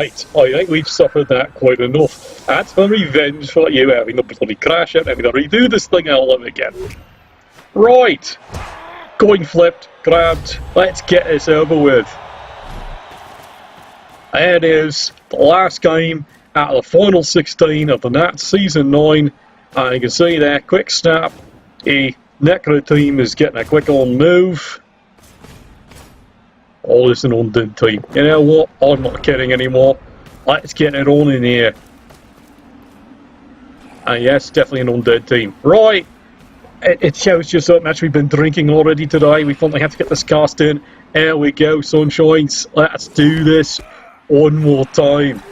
Right, I think we've suffered that quite enough. That's my revenge for you having the bloody crash out, having to redo this thing all over again. Right, going flipped, grabbed, let's get this over with. There it is, the last game out of the final 16 of the NATTS Season 9, and you can see there, quick snap, the Necro team is getting a quick on move. Oh, this is an Undead team. You know what? I'm not kidding anymore. Let's get it on in here. And yes, definitely an Undead team. Right. It shows just how much we've been drinking already today. We finally have to get this cast in. There we go, sunshines. Let's do this one more time.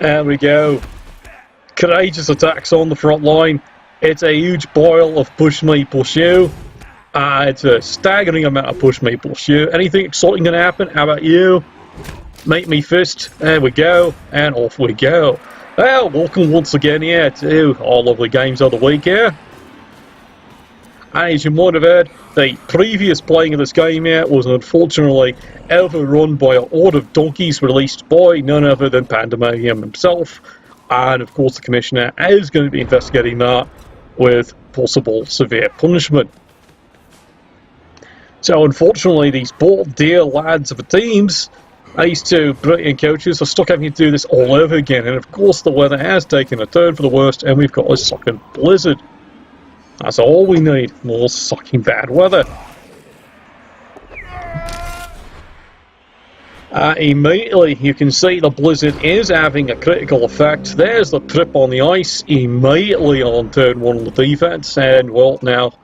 There we go. Courageous attacks on the front line. It's a huge boil of push me, push you. It's a staggering amount of push me, push you. Anything exciting going to happen? How about you? Make me fist. There we go. And off we go. Well, welcome once again here to our lovely games of the week here. As you might have heard, the previous playing of this game here was unfortunately overrun by a horde of donkeys released by none other than Pandemonium himself. And of course the Commissioner is going to be investigating that with possible severe punishment. So unfortunately these poor dear lads of the teams, these two brilliant coaches, are stuck having to do this all over again. And of course the weather has taken a turn for the worst and we've got a sucking blizzard. That's all we need, more sucking bad weather. Immediately you can see the blizzard is having a critical effect. There's the trip on the ice immediately on turn 1 of the defense, and well, now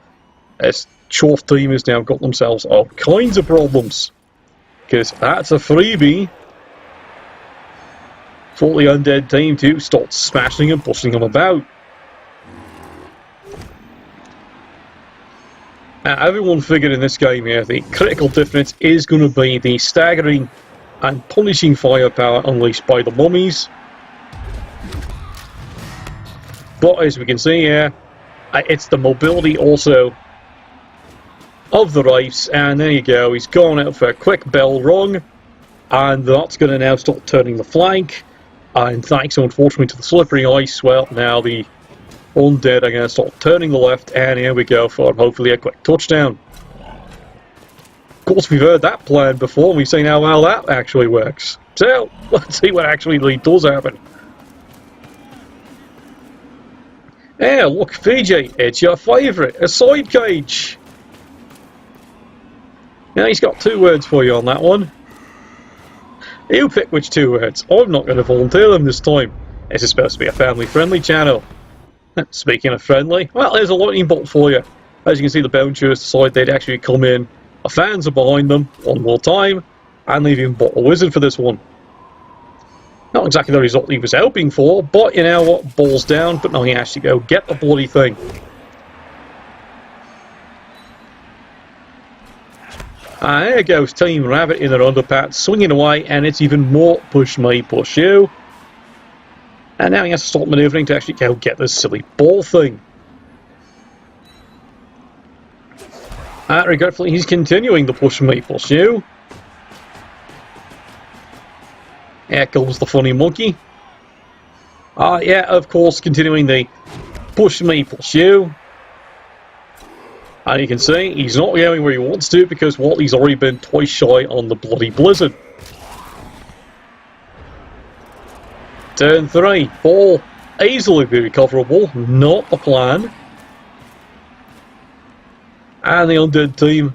this Chorf team has now got themselves all kinds of problems, because that's a freebie for the Undead team to start smashing and pushing them about. Now, everyone figured in this game here the critical difference is going to be the staggering and punishing firepower unleashed by the mummies. But as we can see here, it's the mobility also of the Wraiths, and there you go, he's gone out for a quick bell rung, and that's going to now start turning the flank, and thanks unfortunately to the slippery ice, well, now the Undead are going to start turning the left, and here we go for hopefully a quick touchdown. Of course, we've heard that plan before, and we've seen how well that actually works. So, let's see what actually does happen. Yeah, look, Fiji, it's your favourite, a side cage. Now, he's got 2 words for you on that one. You pick which 2 words. I'm not going to volunteer them this time. This is supposed to be a family-friendly channel. Speaking of friendly, well, there's a lightning bolt for you. As you can see, the bouncers decide they'd actually come in. The fans are behind them one more time, and they've even bought a wizard for this one. Not exactly the result he was hoping for, but you know what? Balls down, but now he has to go get the bloody thing. There goes Team Rabbit in their underpants, swinging away, and it's even more push me, push you. And now he has to start manoeuvring to actually go get this silly ball thing. Regretfully, he's continuing the push me, push you. Here comes the funny monkey. Yeah, of course, continuing the push me, push you. And you can see he's not going where he wants to because, well, he's already been twice shy on the bloody blizzard. Turn 3, ball easily be recoverable, not the plan. And the Undead team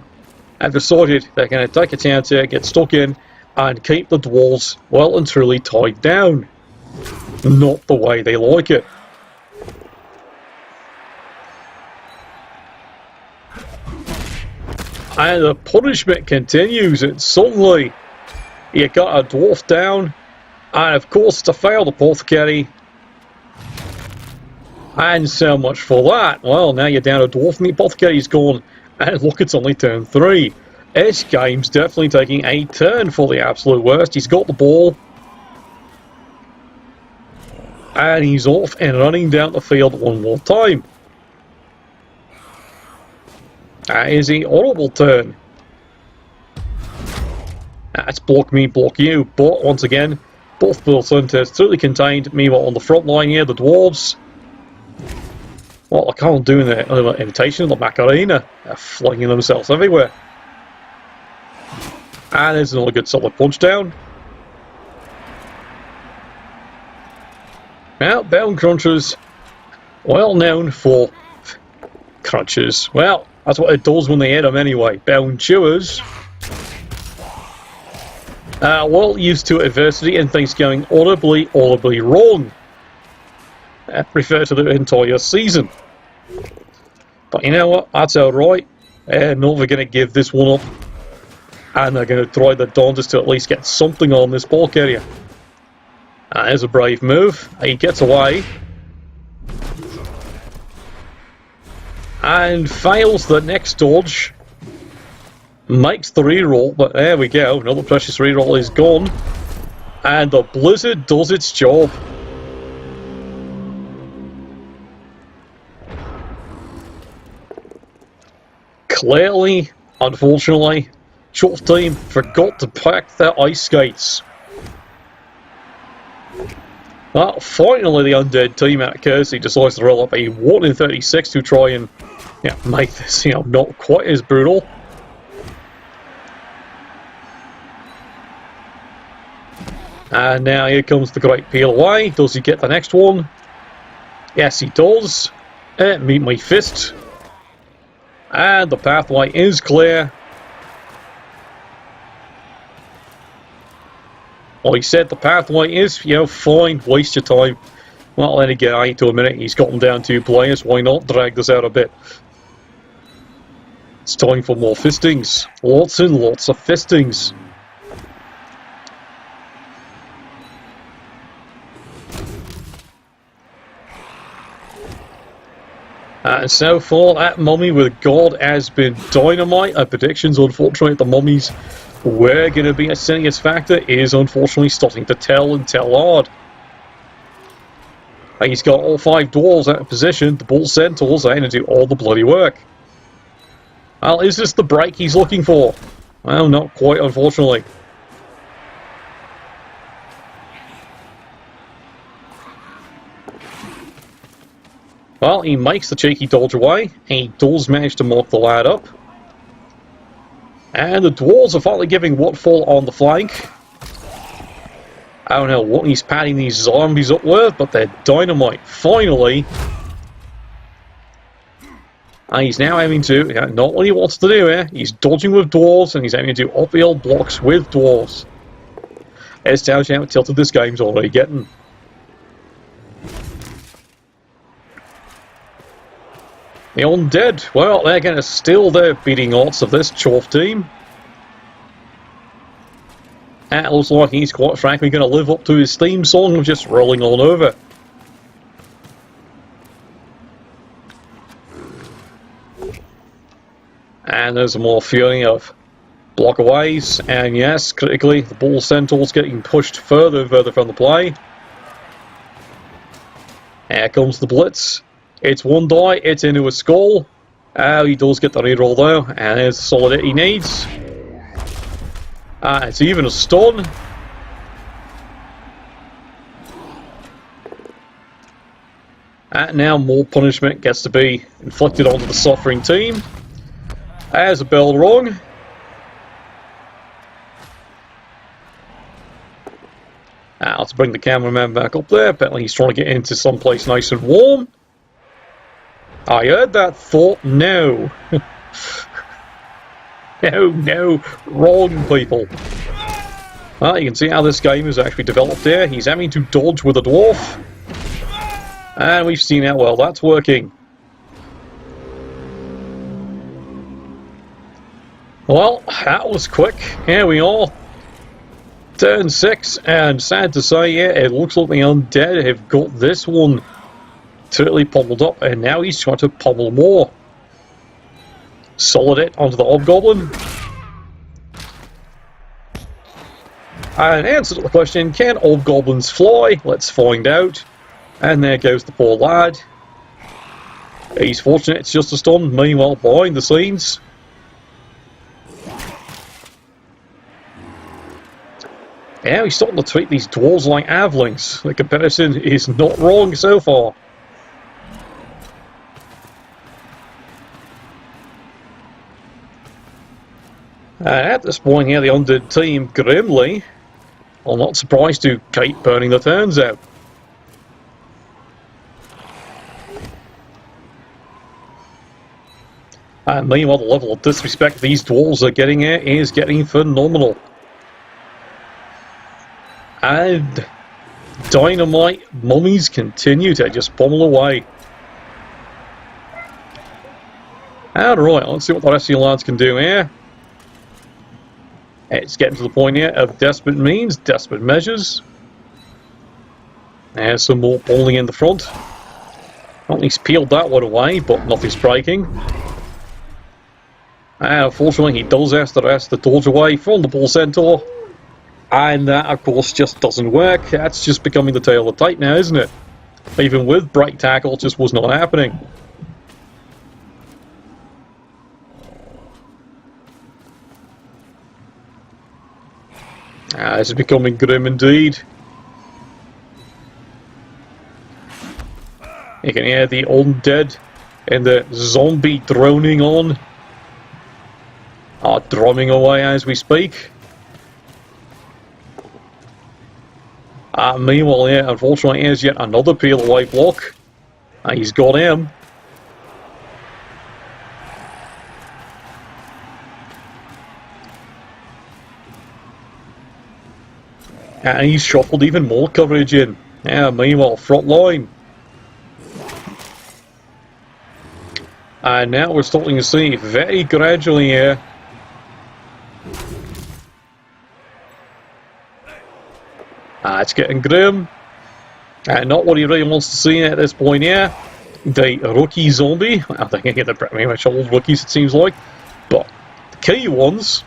have decided they're going to take a chance here, get stuck in, and keep the dwarves well and truly tied down. Not the way they like it. And the punishment continues, and suddenly you got a dwarf down, and of course to fail the apothecary. And so much for that. Well, now you're down a dwarf and the apothecary's gone, and look, it's only turn 3. This game's definitely taking a turn for the absolute worst. He's got the ball, and he's off and running down the field one more time. That is a horrible turn. It's block me, block you. But once again, both percentages totally contained. Meanwhile, on the front line here, the dwarves. Well, I can't do the imitation of the Macarena. They're flinging themselves everywhere. And there's another good solid punch down. Now, Bone Crunchers, well known for crunches. Well, that's what it does when they hit them anyway. Bone Chewers, well used to adversity and things going audibly wrong. Refer to the entire season. But you know what? That's alright. Not going to give this one up. And they're going to try their darndest to at least get something on this ball carrier. There's a brave move. He gets away. And fails the next dodge. Makes the reroll, but there we go. Another precious reroll is gone. And the Blizzard does its job. Clearly, unfortunately, Chorfs team forgot to pack their ice skates. Well, finally the Undead team out of courtesy decides to roll up a 1 in 36 to try and make this not quite as brutal. And now here comes the great peel away. Does he get the next one? Yes, he does. Meet my fist. And the pathway is clear. Well, he said the pathway is, fine, waste your time. Well, then again, I ain't to admit it, he's gotten down 2 players, why not drag this out a bit? It's time for more fistings. Lots and lots of fistings. And so far, that mummy with God has been dynamite. Our predictions, unfortunately, the mummies were going to be a serious factor is unfortunately starting to tell hard. He's got all 5 dwarves out of position. The bull centaurs are going to do all the bloody work. Well, is this the break he's looking for? Well, not quite, unfortunately. Well, he makes the cheeky dodge away. He does manage to mark the lad up. And the dwarves are finally giving Waterfall on the flank. I don't know what he's padding these zombies up with, but they're dynamite. Finally. And he's now having to, not what he wants to do here, he's dodging with dwarves and he's having to do uphill blocks with dwarves. It's tells you how tilted this game's already getting. The Undead, well, they're going to steal their beating odds of this Chorf team. And it looks like he's quite frankly going to live up to his theme song of just rolling on over. And there's more fury of blockaways, and yes, critically, the bull centaur's getting pushed further and further from the play. Here comes the blitz. It's one die, it's into a skull. He does get the reroll though, and there's the solid hit he needs. It's even a stun. And now more punishment gets to be inflicted onto the suffering team. There's a bell rung. Let's bring the cameraman back up there. Apparently he's trying to get into someplace nice and warm. I heard that thought. No. No. Wrong, people. Well, you can see how this game is actually developed here. He's having to dodge with a dwarf. And we've seen how well that's working. Well, that was quick. Here we are. Turn 6, and sad to say, yeah, it looks like the Undead have got this one totally pummeled up, and now he's trying to pummel more. Solid hit onto the Hobgoblin. And answer to the question, can Hobgoblins fly? Let's find out. And there goes the poor lad. He's fortunate it's just a stun. Meanwhile, behind the scenes, Yeah, he's starting to treat these dwarves like avlings. The comparison is not wrong so far. At this point here, the Undead team grimly are not surprised to keep burning the turns out. And meanwhile, the level of disrespect these dwarves are getting at is getting phenomenal. And dynamite mummies continue to just pummel away. Alright, let's see what the rest of you lads can do here. It's getting to the point here of desperate means, desperate measures. There's some more pulling in the front. At least peeled that one away, but nothing's breaking. Unfortunately, he does ask the rest to dodge away from the bull centaur. And that, of course, just doesn't work. That's just becoming the tail of the tape now, isn't it? Even with break tackle, it just was not happening. This is becoming grim indeed. You can hear the undead and the zombie droning on. Drumming away as we speak. Meanwhile, yeah, unfortunately, here's yet another peel away block. He's got him. And he's shuffled even more coverage in. Meanwhile, front line. And now we're starting to see very gradually here. It's getting grim. Not what he really wants to see at this point here. The rookie zombie. I think they're pretty much all rookies, it seems like. But the key ones,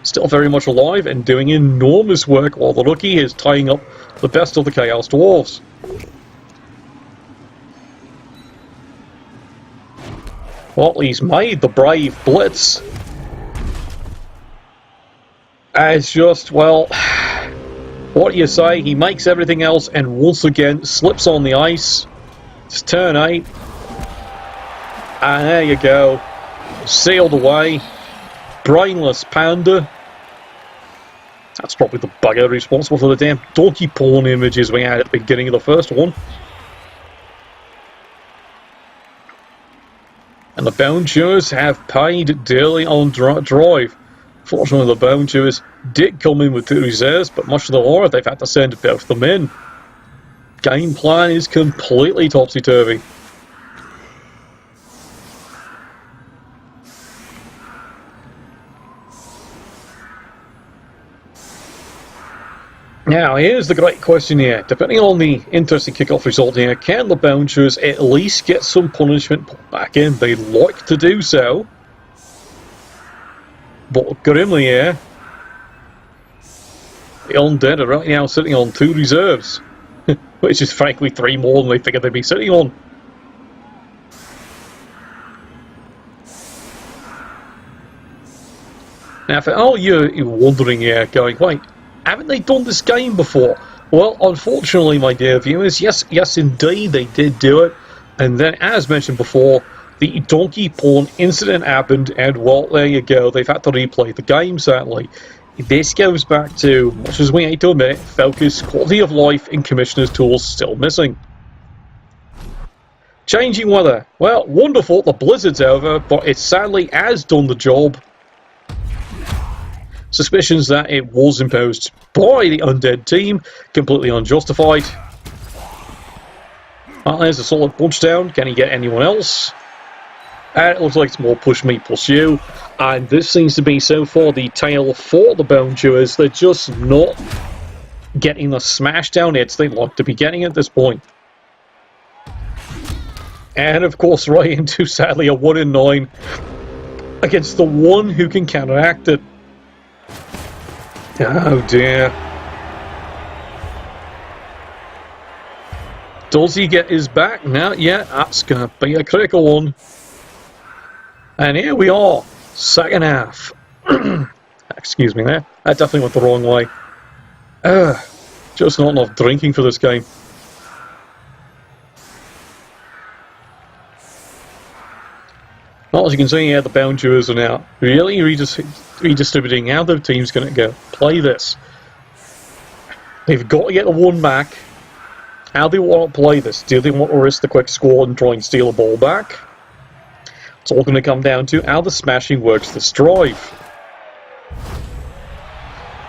still very much alive and doing enormous work while the rookie is tying up the best of the Chaos Dwarves. Well, he's made the brave blitz. It's just, well, what do you say? He makes everything else and once again slips on the ice. It's turn 8. And there you go. Sealed away. Brainless panda. That's probably the bugger responsible for the damn donkey porn images we had at the beginning of the first one. And the Bone Chewers have paid dearly on drive. Fortunately, the Bone Chewers did come in with 2 reserves, but much to the horror, they've had to send both of them in. Game plan is completely topsy-turvy. Now, here's the great question here. Depending on the interesting kickoff result here, can the Bone Chewers at least get some punishment put back in? They'd like to do so. But grimly here, the Undead are right now sitting on 2 reserves. Which is frankly 3 more than they figured they'd be sitting on. Now, for all you're wondering here, going, wait, haven't they done this game before? Well, unfortunately, my dear viewers, yes, indeed, they did do it. And then, as mentioned before, the donkey porn incident happened, and well, there you go. They've had to replay the game, sadly. This goes back to, much as we hate to admit, focus, quality of life, and commissioner's tools still missing. Changing weather. Well, wonderful, the blizzard's over, but it sadly has done the job. Suspicions that it was imposed by the Undead team, completely unjustified. Well, there's a solid punch down. Can he get anyone else? And it looks like it's more push me, push you. And this seems to be so far the tale for the Bone Chewers. They're just not getting the smash down hits they'd like to be getting at this point. And of course, right into sadly a 1 in 9 against the one who can counteract it. Oh dear. Does he get his back? Now, yeah, that's going to be a critical one. And here we are, second half. Excuse me there. That definitely went the wrong way. Just not enough drinking for this game. Well, as you can see here, the bouncers are now really redistributing how the team's going to go play this. They've got to get the one back. How do they want to play this? Do they want to risk the quick score and try and steal a ball back? It's all going to come down to how the smashing works this drive.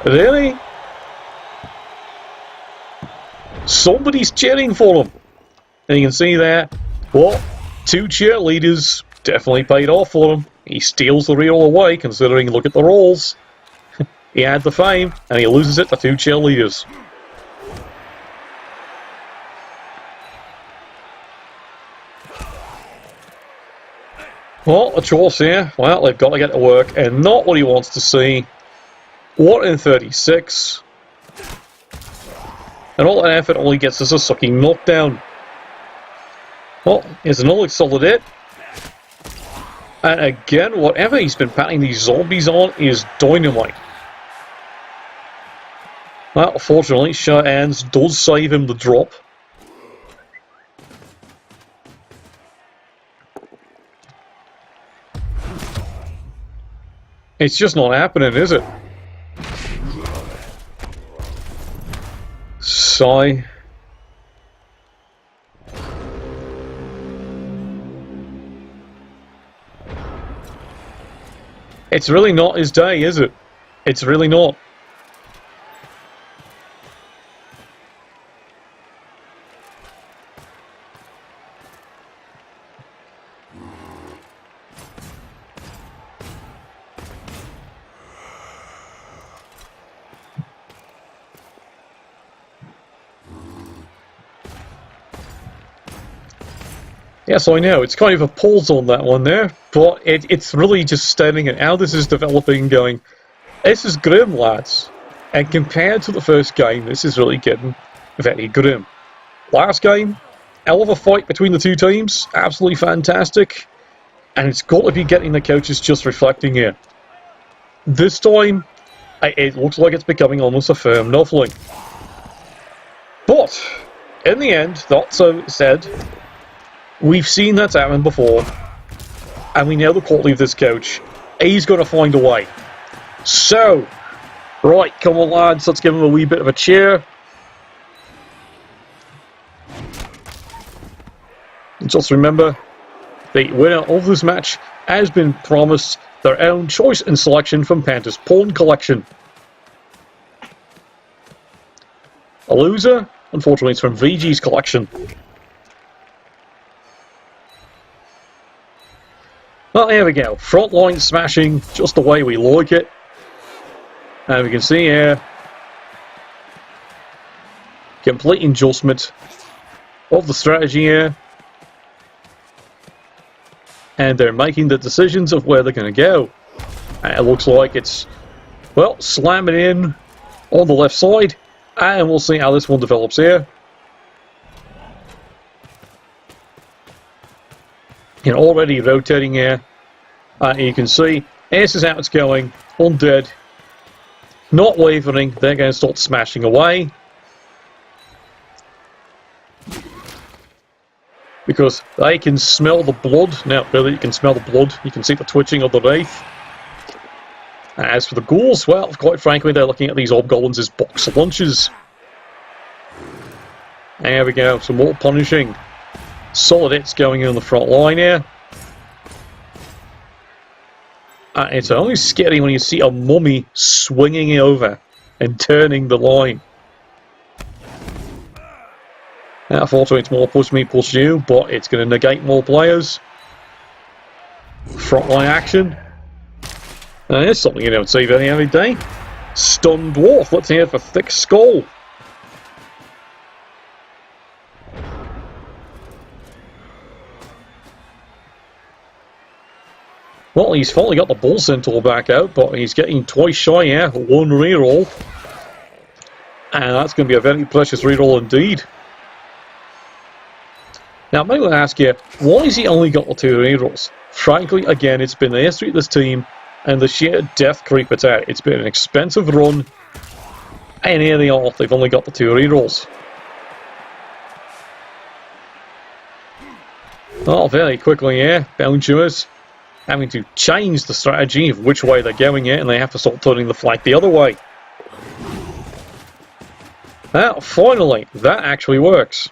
Really? Somebody's cheering for them. And you can see there, well, 2 cheerleaders definitely paid off for him. He steals the reel away, considering, look at the rolls. He had the fame, and he loses it to 2 cheerleaders. Well, the Chorfs here, well, they've got to get to work, and not what he wants to see. 1 in 36. And all that effort only gets us a sucking knockdown. Well, here's another solid hit. And again, whatever he's been patting these zombies on is dynamite. Well, fortunately, Shut Ends does save him the drop. It's just not happening, is it? Sigh. It's really not his day, is it? It's really not. Yes, I know, it's kind of a pause on that one there, but it's really just staring at how this is developing, going, this is grim, lads. And compared to the first game, this is really getting very grim. Last game, hell of a fight between the 2 teams, absolutely fantastic. And it's got to be getting the coaches just reflecting here. This time, it looks like it's becoming almost a firm nuffling. But, in the end, that so said, we've seen that's happened before, and we know the quality of this coach. He's going to find a way. So, right, come on lads, let's give him a wee bit of a cheer. And just remember, the winner of this match has been promised their own choice and selection from Panta's Pawn Collection. A loser, unfortunately, it's from VG's collection. Well, here we go. Frontline smashing, just the way we like it. And we can see here, complete adjustment of the strategy here. And they're making the decisions of where they're going to go. And it looks like it's, well, slamming in on the left side. And we'll see how this one develops here. And already rotating here. And you can see, this is how it's going. Undead. Not wavering. They're going to start smashing away. Because they can smell the blood. Now, really, you can smell the blood. You can see the twitching of the wraith. As for the ghouls, well, quite frankly, they're looking at these hobgoblins as box lunches. There we go, some more punishing. Solid hits going in on the front line here. It's only scary when you see a mummy swinging over and turning the line. Now, unfortunately, it's more push me, push you, but it's going to negate more players. Frontline action. There's something you don't see very every day. Stunned Dwarf, let's hear for Thick Skull. Well, he's finally got the Bull Centaur back out, but he's getting twice shy here, 1 reroll. And that's going to be a very precious reroll indeed. Now, I might want to ask you, why has he only got the 2 rerolls? Frankly, again, it's been the history of this team and the sheer death creep it's at. It's been an expensive run, And here they are, they've only got the 2 rerolls. Oh, very quickly here, Bounders having to change the strategy of which way they're going here, and they have to start turning the flag the other way. Now, finally, that actually works.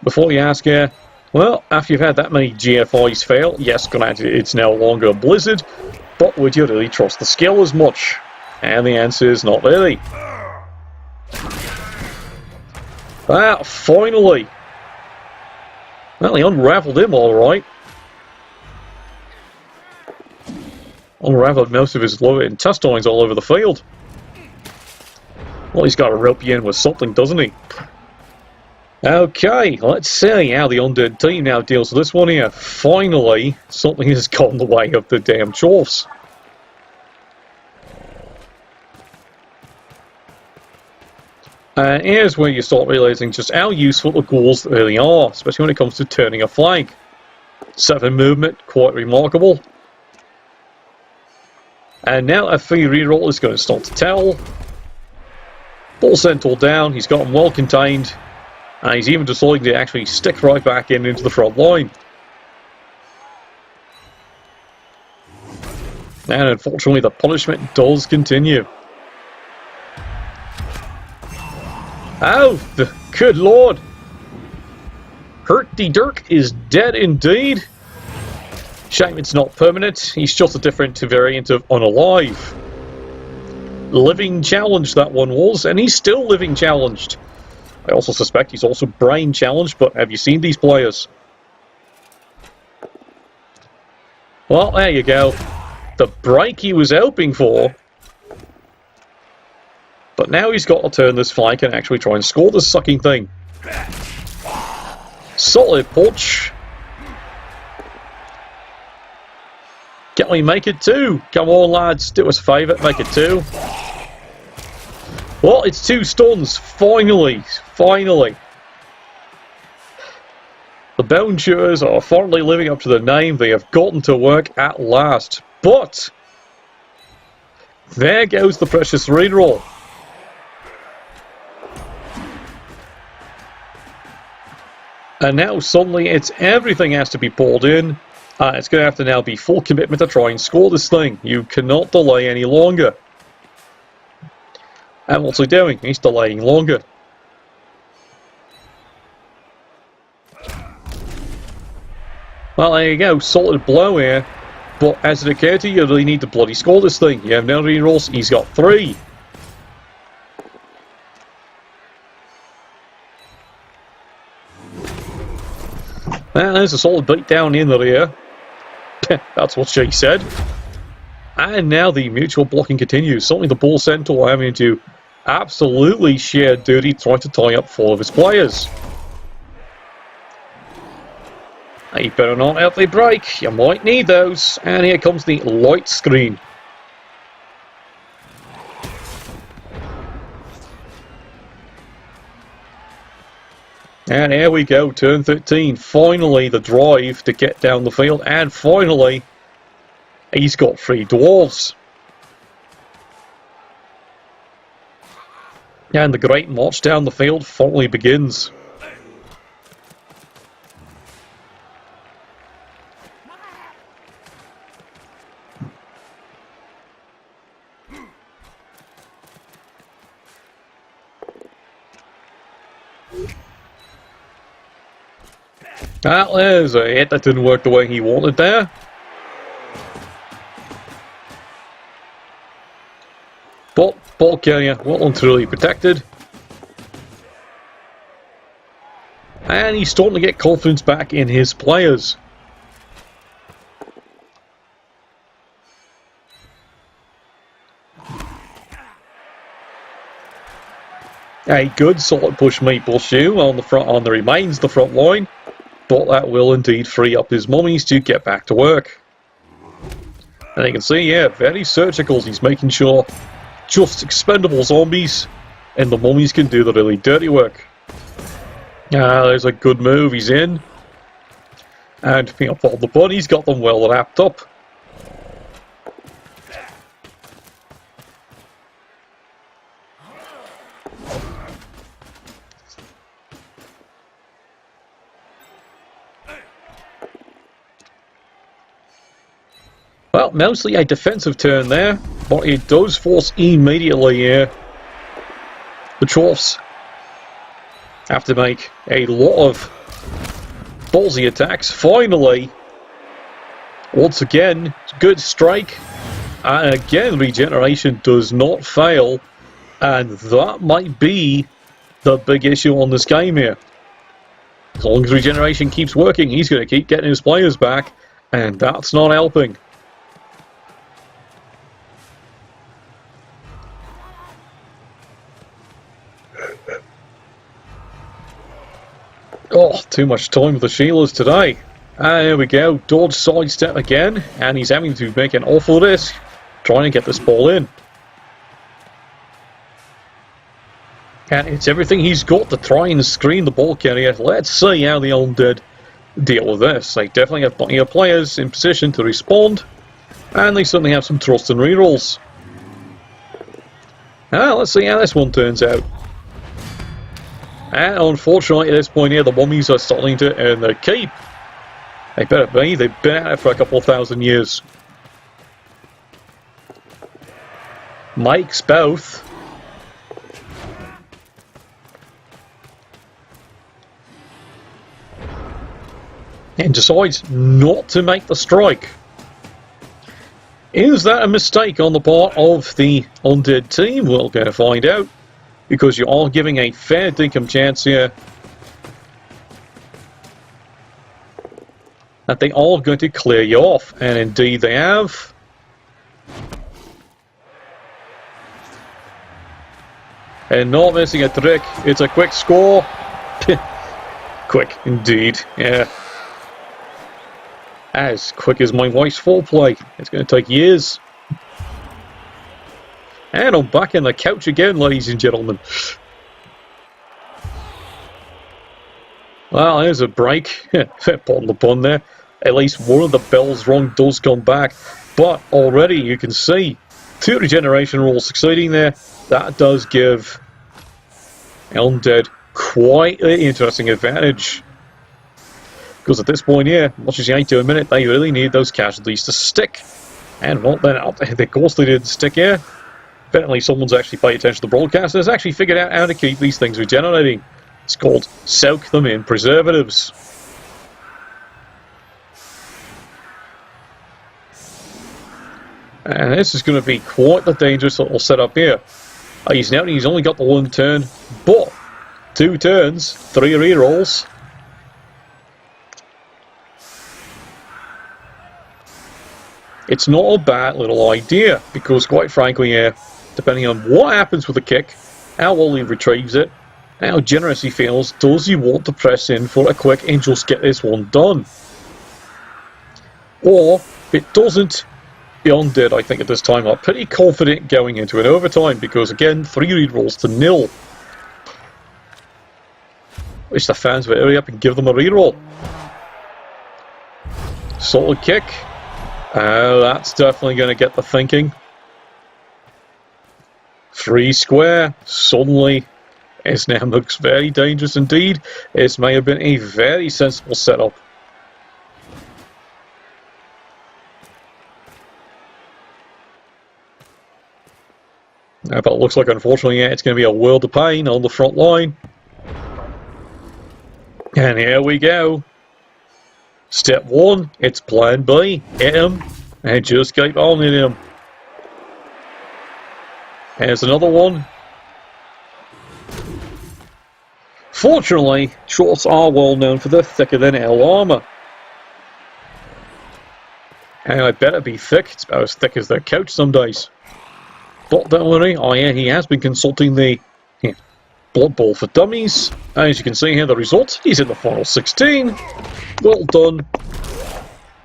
Before you ask here, well, after you've had that many GFIs fail, yes, granted, it's no longer a blizzard, but would you really trust the skill as much? And the answer is not really. Ah, finally! Well, he unravelled him alright. Unravelled most of his lower intestines all over the field. Well, he's got to rope you in with something, doesn't he? Okay, let's see how the Undead team now deals with this one here. Finally, something has got in the way of the damn Chorfs. Here's where you start realising just how useful the ghouls really are, especially when it comes to turning a flag. 7 movement, quite remarkable. And now a free reroll is going to start to tell. Ball sent all down, he's got him well contained, and he's even deciding to actually stick right back into the front line. And unfortunately the punishment does continue. Oh, good lord! Hurty Dirk is dead indeed. Shame it's not permanent, he's just a different variant of unalive. Living challenged that one was, and he's still living challenged. I also suspect he's also brain challenged, but have you seen these players? Well, there you go. The break he was hoping for. But now he's got to turn this flank and actually try and score this sucking thing. Solid punch. Can we make it 2? Come on, lads, do us a favour, make it 2. Well, it's 2 stuns, finally, finally. The Bone Shooters are finally living up to the name. They have gotten to work at last. But there goes the precious reroll. And now suddenly it's everything has to be pulled in. It's going to have to now be full commitment to try and score this thing. You cannot delay any longer. And what's he doing? He's delaying longer. Well, there you go. Solid blow here. But as it occurred to you, you really need to bloody score this thing. You have no rerolls. He's got 3. Well, there's a solid beat down in the rear. That's what she said. And now the mutual blocking continues. Certainly the ball centaur having to absolutely share duty trying to tie up 4 of his players. You better not help the break. You might need those. And here comes the light screen. And here we go, turn 13. Finally, the drive to get down the field. And finally, he's got 3 dwarves. And the great march down the field finally begins. Well, there's a hit that didn't work the way he wanted there. But ball carrier well and truly protected. And he's starting to get confidence back in his players. A good solid push maple shoe on the front, on the remains the front line. But that will indeed free up his mummies to get back to work. And you can see, yeah, very surgical. He's making sure just expendable zombies and the mummies can do the really dirty work. There's a good move. He's in. And picking up all the bunnies, got them well wrapped up. Well, mostly a defensive turn there, but it does force immediately here. The Chorfs have to make a lot of ballsy attacks. Finally, once again, good strike. And again, regeneration does not fail. And that might be the big issue on this game here. As long as regeneration keeps working, he's going to keep getting his players back. And that's not helping. Oh, too much time with the Sheilas today. And there we go. Dodge sidestep again. And he's having to make an awful risk trying to get this ball in. And it's everything he's got to try and screen the ball carrier. Let's see how the Undead deal with this. They definitely have plenty of players in position to respond. And they certainly have some trust and rerolls. Now, let's see how this one turns out. And unfortunately, at this point here, the Mummies are starting to earn their keep. They better be. They've been at it for a couple of thousand years. Makes both. And decides not to make the strike. Is that a mistake on the part of the Undead team? We're going to find out. Because you are giving a fair dinkum chance here that they are going to clear you off. And indeed they have. And not missing a trick. It's a quick score. Quick indeed, yeah. As quick as my wife's foreplay. It's going to take years. And I'm back in the couch again, ladies and gentlemen. Well, there's a break. Pardon the pun there. At least one of the bells wrong does come back. But already you can see 2 regeneration rolls succeeding there. That does give Undead quite an interesting advantage. Because at this point here, much as you hate to admit it, they really need those casualties to stick. And well, then, of course they didn't stick here. Apparently someone's actually paid attention to the broadcast and has actually figured out how to keep these things regenerating. It's called soak them in preservatives. And this is going to be quite the dangerous little setup here. He's only got the 1 turn, but 2 turns, 3 rerolls. It's not a bad little idea, because quite frankly here, depending on what happens with the kick, how well he retrieves it, how generous he feels, does he want to press in for a quick and just get this one done? Or, if it doesn't, the Undead, I think at this time, are pretty confident going into an overtime, because again, 3 rerolls to 0. Wish the fans would hurry up and give them a reroll. Solid kick. That's definitely going to get the thinking. 3 square. Suddenly, this now looks very dangerous indeed. This may have been a very sensible setup. But it looks like, unfortunately, it's going to be a world of pain on the front line. And here we go. Step 1, it's plan B. Hit him, and just keep on hitting him. Here's another one. Fortunately, Chorfs are well known for their thicker than hell armour. And I better be thick, it's about as thick as their couch some days. But don't worry, he has been consulting the Blood Bowl for Dummies. As you can see here, the result, he's in the final 16. Well done.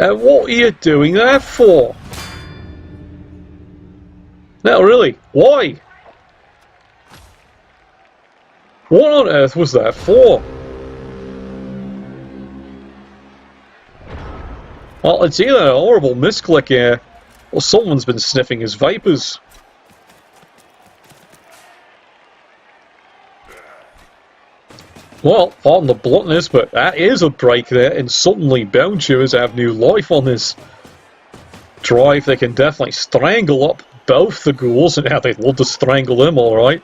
And what are you doing that for? No, really, why? What on earth was that for? Well, it's either a horrible misclick here, or someone's been sniffing his vapors. Well, pardon the bluntness, but that is a break there, and suddenly Bone Chewers have new life on this. Drive, they can definitely strangle up both the ghouls, and they'd love to strangle them, alright.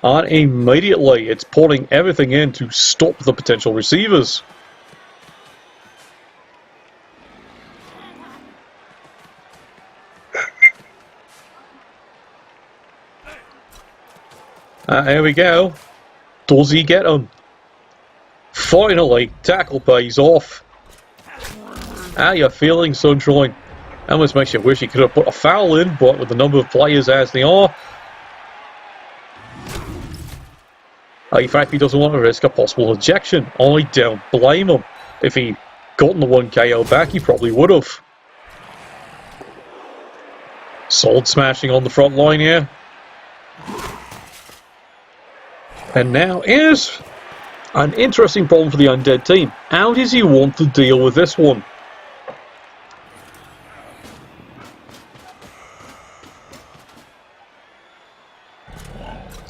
And immediately it's putting everything in to stop the potential receivers. Here we go. Does he get him? Finally, tackle pays off. How you feeling, Sunshine? Almost makes you wish he could have put a foul in, but with the number of players as they are, in fact, he doesn't want to risk a possible ejection. I don't blame him. If he gotten the 1 KO back, he probably would have. Solid smashing on the front line here. And now is an interesting problem for the Undead team. How does he want to deal with this one?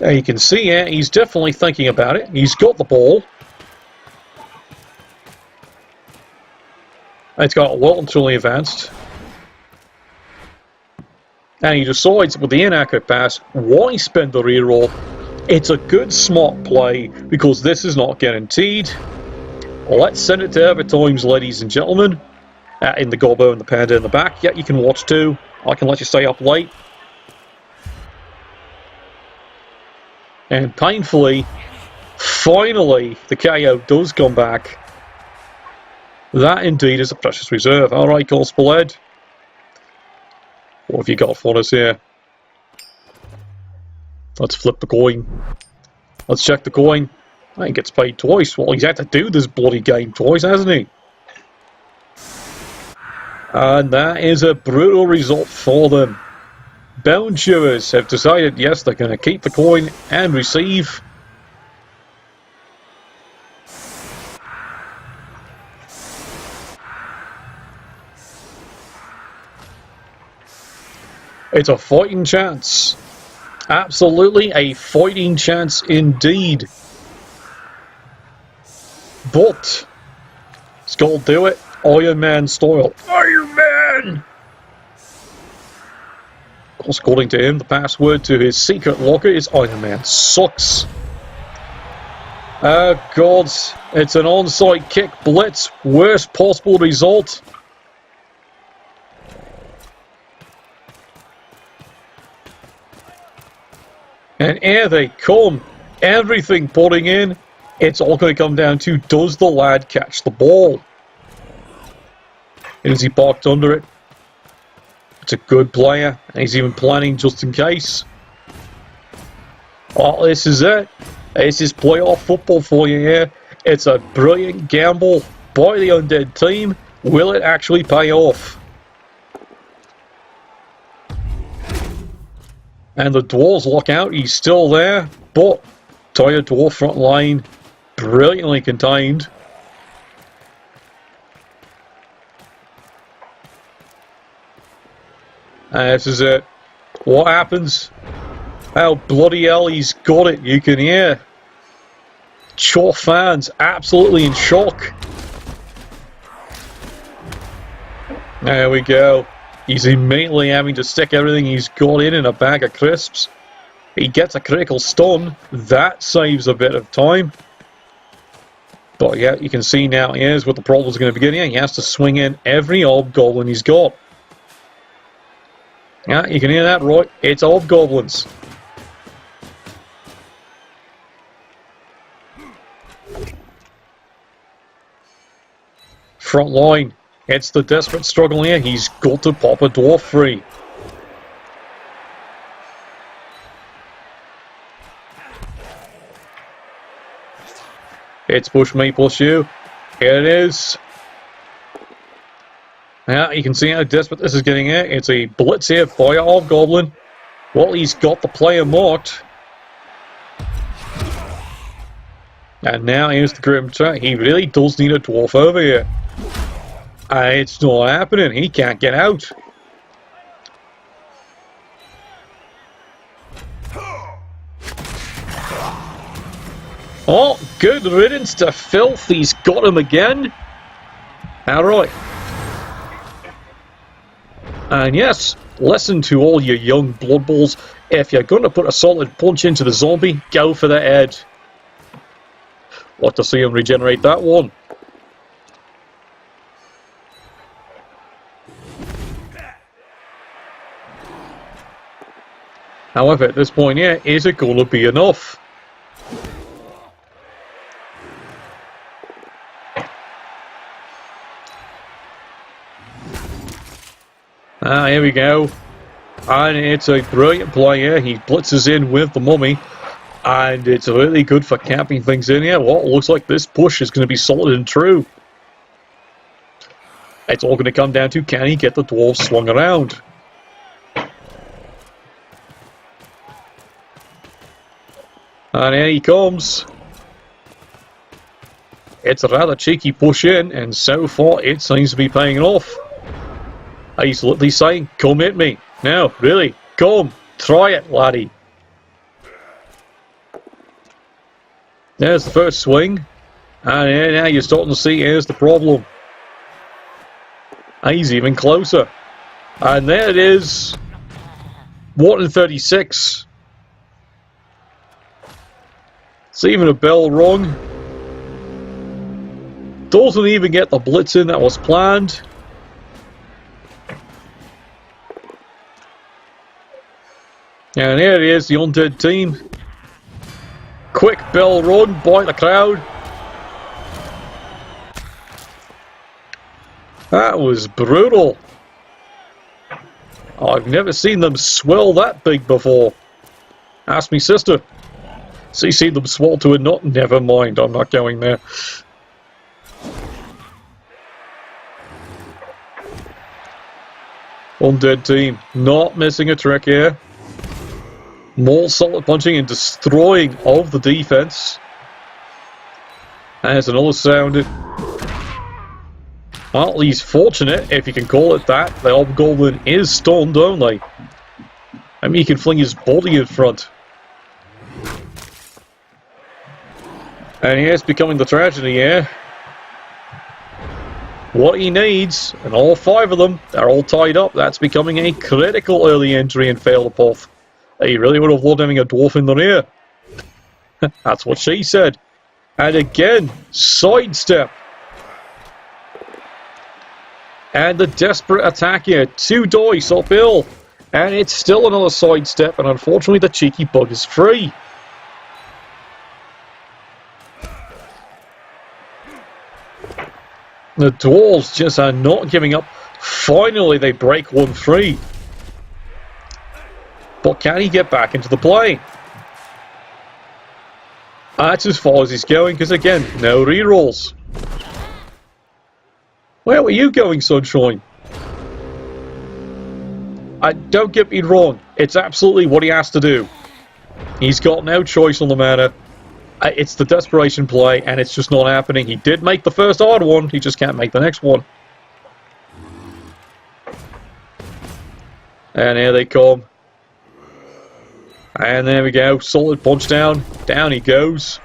You can see here, he's definitely thinking about it. He's got the ball. It's got well and truly advanced. And he decides with the inaccurate pass, why spend the reroll? It's a good smart play because this is not guaranteed. Let's send it to overtimes, ladies and gentlemen. In the Gobbo and the Panda in the back. Yeah, you can watch too. I can let you stay up late. And painfully, finally, the KO does come back. That indeed is a precious reserve. Alright, Gospelhead. What have you got for us here? Let's flip the coin. Let's check the coin. He gets paid twice. Well, he's had to do this bloody game twice, hasn't he? And that is a brutal result for them. Bone Chewers have decided, yes, they're going to keep the coin and receive. It's a fighting chance. Absolutely a fighting chance indeed. But it's got to do it Iron Man style. Iron Man! Of course, according to him, the password to his secret locker is Iron Man sucks. Oh God, it's an onside kick blitz. Worst possible result. And here they come. Everything putting in. It's all going to come down to, does the lad catch the ball? Is he parked under it? It's a good player, and he's even planning just in case. Well, this is it. This is playoff football for you here. It's a brilliant gamble by the Undead team. Will it actually pay off? And the Dwarves lock out. He's still there, but Tired Dwarf front line brilliantly contained. And this is it. What happens? Oh, bloody hell, he's got it. You can hear Chorf fans absolutely in shock. There we go. He's immediately having to stick everything he's got in a bag of crisps. He gets a critical stun. That saves a bit of time. But yeah, you can see now here's what the problem's going to begin here. He has to swing in every hobgoblin he's got. Yeah, you can hear that right. It's hobgoblins. Front line. It's the desperate struggle here. He's got to pop a dwarf free. It's push me, push you. Here it is. Yeah, you can see how desperate this is getting here. It's a blitz here by a hobgoblin. Well, he's got the player marked. And now here's the Grim Track. He really does need a dwarf over here. It's not happening. He can't get out. Oh, good riddance to filth. He's got him again. Alright. And yes, listen to all your young blood balls. If you're going to put a solid punch into the zombie, go for the head. Want to see him regenerate that one. However, at this point here, is it going to be enough? Ah, here we go. And it's a brilliant play here. He blitzes in with the mummy. And it's really good for capping things in here. Well, it looks like this push is going to be solid and true. It's all going to come down to, can he get the dwarves swung around? And here he comes. It's a rather cheeky push in, and so far it seems to be paying off. He's literally saying, come hit me. No, really, come, try it, laddie. There's the first swing. And now you're starting to see, here's the problem. He's even closer. And there it is. 1 in 36. It's even a bell rung. Doesn't even get the blitz in that was planned. And here it is, the Undead team. Quick bell run by the crowd. That was brutal. I've never seen them swell that big before. Ask me sister. See them swell to a knot? Never mind, I'm not going there. Undead team, not missing a trick here. More solid punching and destroying of the defense. And there's another sound. Well, he's fortunate, if you can call it that. The Hobgoblin is stunned only. I mean, he can fling his body in front. And here's becoming the tragedy here. What he needs, and all 5 of them, they're all tied up. That's becoming a critical early entry and fail path. He really would have loved having a dwarf in the rear. That's what she said. And again, sidestep. And the desperate attack here. 2 dice uphill. And it's still another sidestep. And unfortunately, the cheeky bug is free. The dwarves just are not giving up. Finally, they break one free. But can he get back into the play? That's as far as he's going, because again, no rerolls. Where were you going, Sunshine? Don't get me wrong, it's absolutely what he has to do. He's got no choice on the matter. It's the desperation play, and it's just not happening. He did make the first hard one, he just can't make the next one. And here they come. And there we go, solid punch down. Down he goes.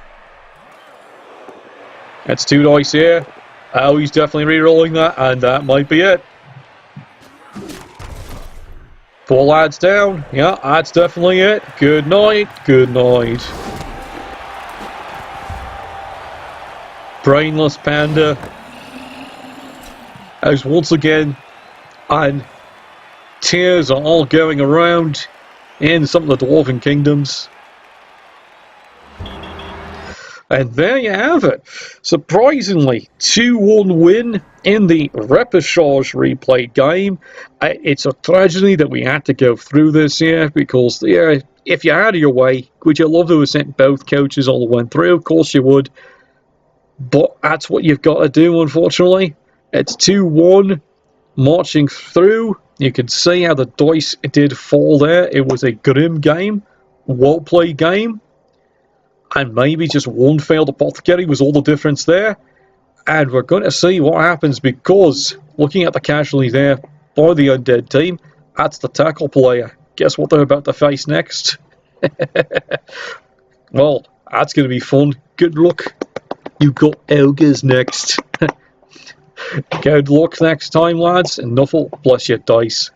That's 2 dice here. Oh, he's definitely re-rolling that, and that might be it. 4 lads down. Yeah, that's definitely it. Good night. Good night. Brainless Panda. As once again, and tears are all going around in some of the Dwarven Kingdoms. And there you have it. Surprisingly, 2-1 win in the repechage replay game. It's a tragedy that we had to go through this here, because if you had your way, would you love to have sent both coaches all the way through? Of course you would. But that's what you've got to do, unfortunately. It's 2-1 marching through. You can see how the dice did fall there. It was a grim game, well-played game. And maybe just one failed apothecary was all the difference there. And we're going to see what happens, because looking at the casualties there by the Undead team, that's the tackle player. Guess what they're about to face next? Well, that's going to be fun. Good luck. You've got ogres next. Good luck next time, lads, and Nuffle, bless your dice.